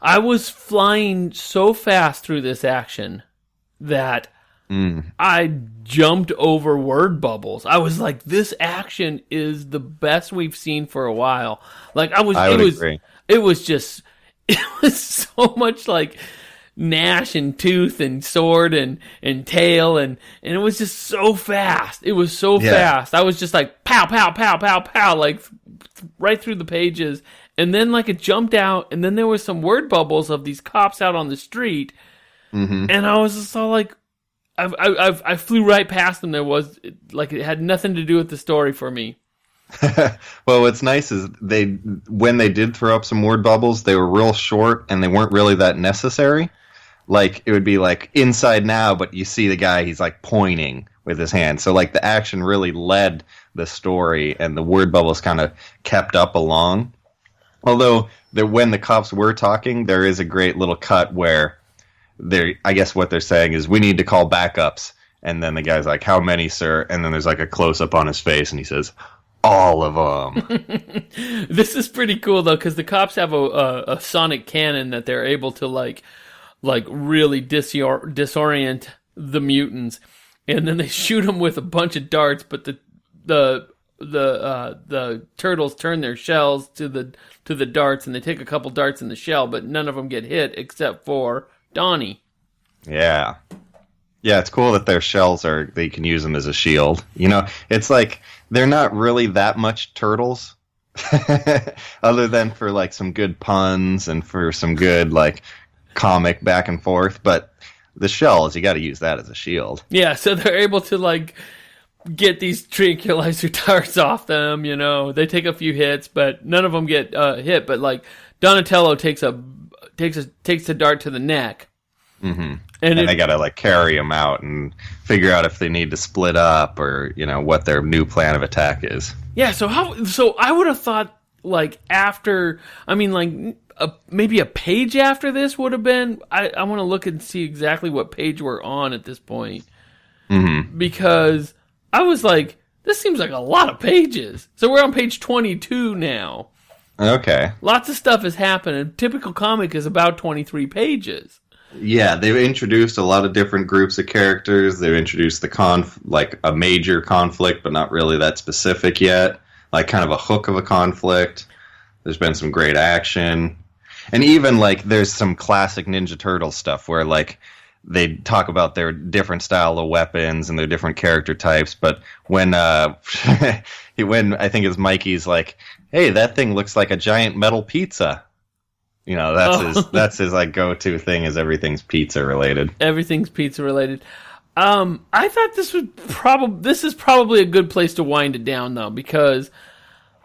I was flying so fast through this action that I jumped over word bubbles. I was like, this action is the best we've seen for a while. Like I would agree. It was so much like gnash and tooth and sword and tail and it was just so fast. It was so fast. I was just like pow, pow, pow, pow, pow, like right through the pages. And then like it jumped out and then there was some word bubbles of these cops out on the street. And I was just all like, I flew right past them. There was like it had nothing to do with the story for me. Well, what's nice is when they did throw up some word bubbles, they were real short and they weren't really that necessary. Like it would be like inside now, but you see the guy, he's like pointing with his hand. So like the action really led the story and the word bubbles kind of kept up along. Although when the cops were talking, there is a great little cut where I guess what they're saying is we need to call backups. And then the guy's like, how many, sir? And then there's like a close up on his face and he says, all of them. This is pretty cool though, because the cops have a sonic cannon that they're able to like really disorient the mutants, and then they shoot them with a bunch of darts. But the turtles turn their shells to the darts, and they take a couple darts in the shell, but none of them get hit except for Donnie. Yeah. Yeah, it's cool that their shells they can use them as a shield. You know, it's like they're not really that much turtles other than for like some good puns and for some good like comic back and forth, but the shells, you got to use that as a shield. Yeah, so they're able to like get these tranquilizer darts off them, you know. They take a few hits, but none of them get hit, but like Donatello takes a dart to the neck. Mm-hmm. And they got to like carry them out and figure out if they need to split up or, you know, what their new plan of attack is. Yeah, so I would have thought like after, I mean like maybe a page after this would have been, I want to look and see exactly what page we're on at this point. Mm-hmm. Because I was like, this seems like a lot of pages. So we're on page 22 now. Okay. Lots of stuff has happened. A typical comic is about 23 pages. Yeah, they've introduced a lot of different groups of characters. They've introduced like a major conflict, but not really that specific yet. Like kind of a hook of a conflict. There's been some great action. And even like there's some classic Ninja Turtle stuff where like they talk about their different style of weapons and their different character types. But when when I think it's Mikey's like, hey, that thing looks like a giant metal pizza. You know, that's his like go-to thing is everything's pizza related. Everything's pizza related. I thought this is probably a good place to wind it down though, because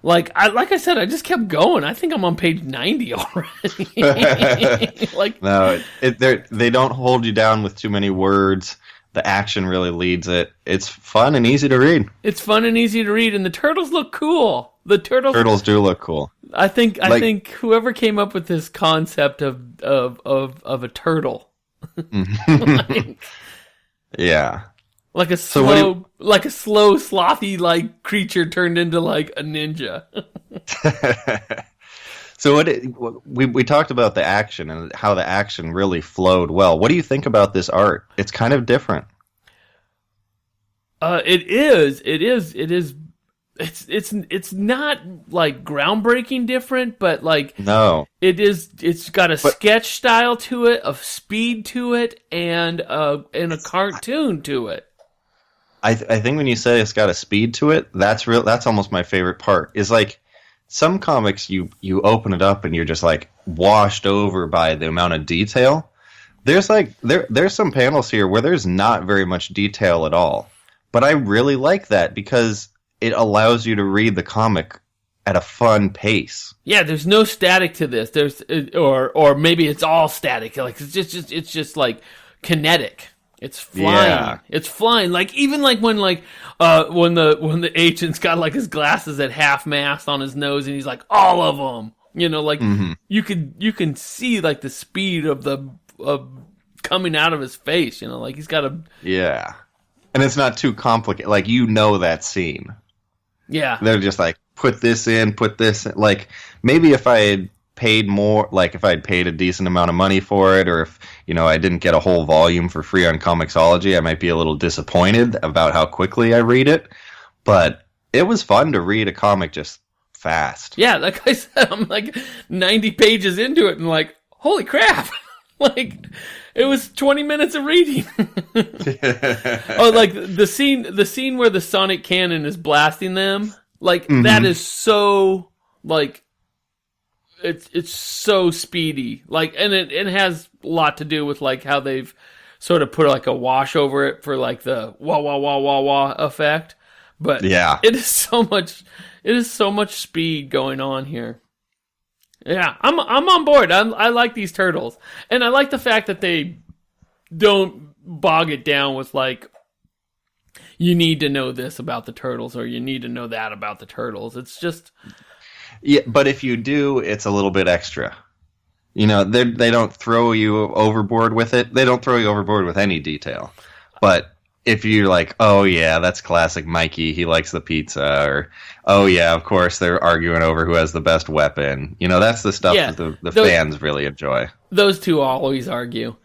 like I said, I just kept going. I think I'm on page 90 already. Like no, they don't hold you down with too many words. The action really leads it. It's fun and easy to read. It's fun and easy to read, and the turtles look cool. The turtles do look cool. I think whoever came up with this concept of a turtle, like, yeah, like a slow, slothy like creature turned into like a ninja. So we talked about the action and how the action really flowed well. What do you think about this art? It's kind of different. It is. It's not like groundbreaking different, but like no, it is. It's got a sketch style to it, a speed to it, and a cartoon to it. I think when you say it's got a speed to it, that's real. That's almost my favorite part. Is like some comics you open it up and you're just like washed over by the amount of detail. There's like there's some panels here where there's not very much detail at all, but I really like that because it allows you to read the comic at a fun pace. Yeah, there's no static to this. Or maybe it's all static. Like it's just like kinetic. It's flying. Yeah. It's flying. Like even like when the agent's got like his glasses at half mast on his nose and he's like all of them. You know, like you can see like the speed of coming out of his face. You know, like he's got a and it's not too complicated. Like you know that scene. Yeah. They're just like, put this in, put this in. Like, maybe if I had paid more, like if I'd paid a decent amount of money for it, or if, I didn't get a whole volume for free on Comixology, I might be a little disappointed about how quickly I read it. But it was fun to read a comic just fast. Yeah, like I said, I'm like 90 pages into it and like, holy crap. Like, it was 20 minutes of reading. Oh, like the scene where the sonic cannon is blasting them, like that is so like it's so speedy. Like, and it has a lot to do with like how they've sort of put like a wash over it for like the wah wah wah wah wah effect. But yeah, it is so much speed going on here. Yeah, I'm on board. I like these turtles, and I like the fact that they don't bog it down with like, you need to know this about the turtles or you need to know that about the turtles. It's just, yeah. But if you do, it's a little bit extra. They don't throw you overboard with it. They don't throw you overboard with any detail. But if you're like, oh yeah, that's classic Mikey, he likes the pizza, or oh yeah, of course they're arguing over who has the best weapon. That's the stuff that the fans really enjoy. Those two always argue.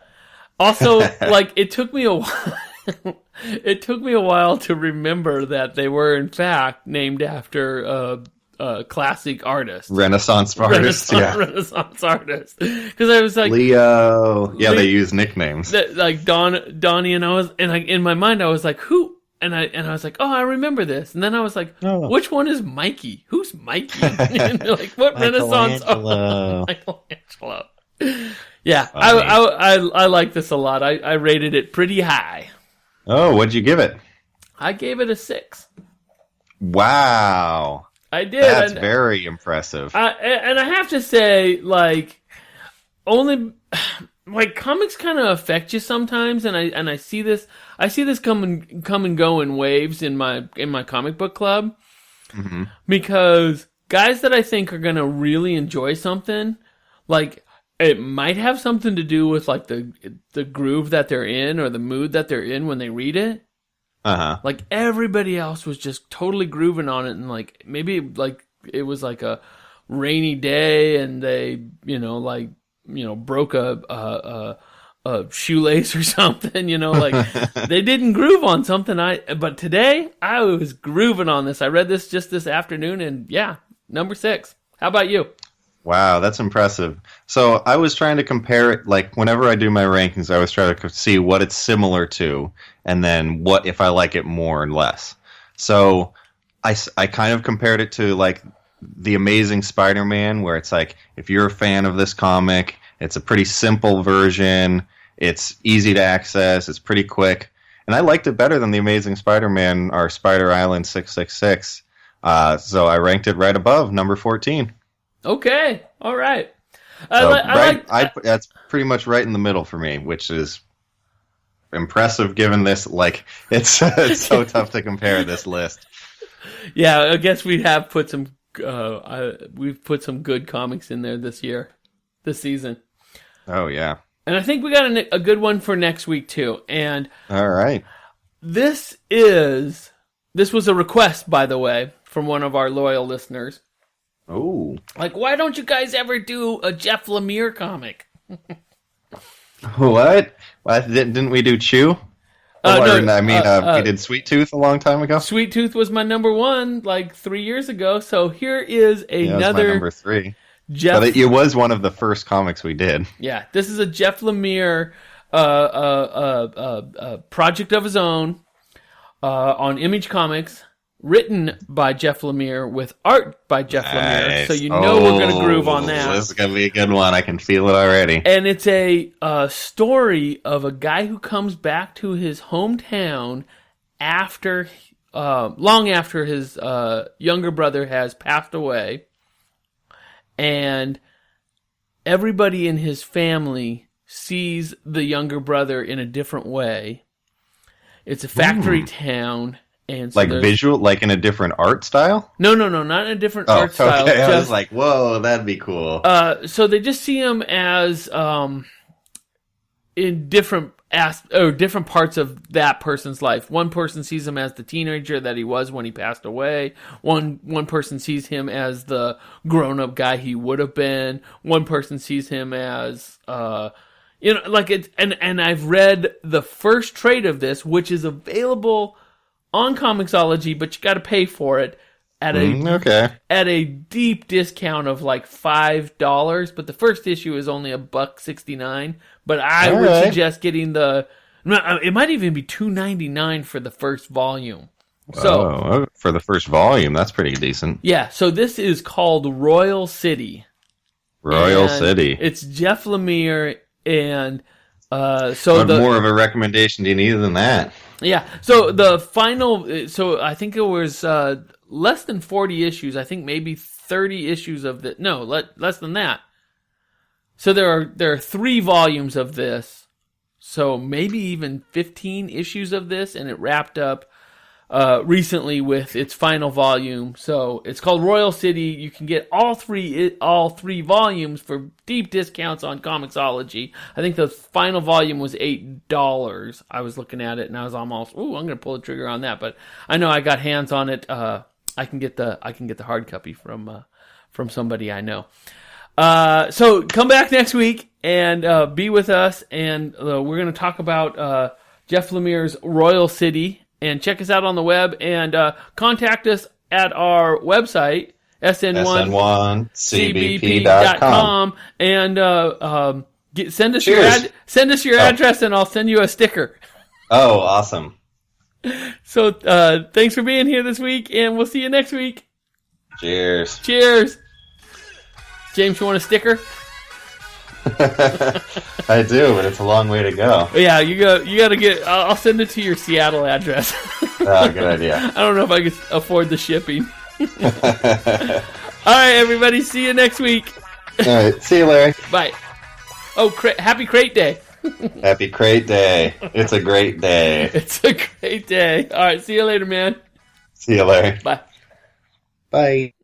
Also, like, it took me a while. It took me a while to remember that they were in fact named after classic artists, Renaissance artists, Renaissance artists. Because I was like, Leo, yeah, they use nicknames like Donnie, and I was, and like in my mind I was like, who? And I was like, oh, I remember this. And then I was like, which one is Mikey? Who's Mikey? And like, what Renaissance? Michelangelo. Yeah, I like this a lot. I rated it pretty high. Oh, what'd you give it? I gave it a 6. Wow. I did. That's very impressive. And I have to say, like, only like comics kind of affect you sometimes, and I see this come and go in waves in my comic book club, because guys that I think are gonna really enjoy something, like, it might have something to do with like the groove that they're in or the mood that they're in when they read it. Like, everybody else was just totally grooving on it, and like maybe like it was like a rainy day and they broke a shoelace or something, like they didn't groove on something. But today I was grooving on this. I read this just this afternoon, and yeah, number 6. How about you? Wow, that's impressive. So I was trying to compare it, like, whenever I do my rankings, I always try to see what it's similar to, and then what if I like it more and less. So I kind of compared it to, like, The Amazing Spider-Man, where it's like, if you're a fan of this comic, it's a pretty simple version, it's easy to access, it's pretty quick, and I liked it better than The Amazing Spider-Man or Spider Island 666, so I ranked it right above, number 14. Okay, all right. That's pretty much right in the middle for me, which is impressive given this. Like, it's so tough to compare this list. Yeah, I guess we have put some. We've put some good comics in there this season. Oh yeah, and I think we got a good one for next week too. And all right, this was a request, by the way, from one of our loyal listeners. Oh. Like, why don't you guys ever do a Jeff Lemire comic? What? Didn't we do Chew? We did Sweet Tooth a long time ago. Sweet Tooth was my number 1, like 3 years ago. So here is another my number 3. Jeff. But it was one of the first comics we did. Yeah, this is a Jeff Lemire project of his own on Image Comics. Written by Jeff Lemire with art by Jeff Lemire, so we're going to groove on that. This is going to be a good one. I can feel it already. And it's a story of a guy who comes back to his hometown long after his younger brother has passed away, and everybody in his family sees the younger brother in a different way. It's a factory town. And so, like, visual, like in a different art style? No, not in a different art style. Okay. I was like, whoa, that'd be cool. So they just see him as, in different different parts of that person's life. One person sees him as the teenager that he was when he passed away. One person sees him as the grown-up guy he would have been. One person sees him as like it. And I've read the first trade of this, which is available on Comixology, but you got to pay for it at a deep discount of like $5. But the first issue is only $1.69. But I would suggest getting it might even be $2.99 for the first volume. So for the first volume, that's pretty decent. Yeah. So this is called Royal City. Royal City. It's Jeff Lemire, and what more of a recommendation do you need than that? Yeah. So the final. So I think it was less than 40 issues. I think maybe 30 issues of the. No, less than that. So there are 3 volumes of this, so maybe even 15 issues of this, and it wrapped up recently with its final volume. So it's called Royal City. You can get all three volumes for deep discounts on Comixology. I think the final volume was $8. I was looking at it and I was almost, I'm going to pull the trigger on that, but I know I got hands on it. I can get the hard copy from somebody I know. So come back next week and be with us, and we're going to talk about Jeff Lemire's Royal City. And check us out on the web, and contact us at our website, sn1cbp.com, and send us your address, and I'll send you a sticker. Oh, awesome! So thanks for being here this week, and we'll see you next week. Cheers! Cheers! James, you want a sticker? I do, but it's a long way to go. Yeah, you got to get. I'll send it to your Seattle address. Oh, good idea. I don't know if I can afford the shipping. All right, everybody. See you next week. All right. See you, Larry. Bye. Oh, happy Crate Day. Happy Crate Day. It's a great day. It's a great day. All right. See you later, man. See you, Larry. Bye. Bye.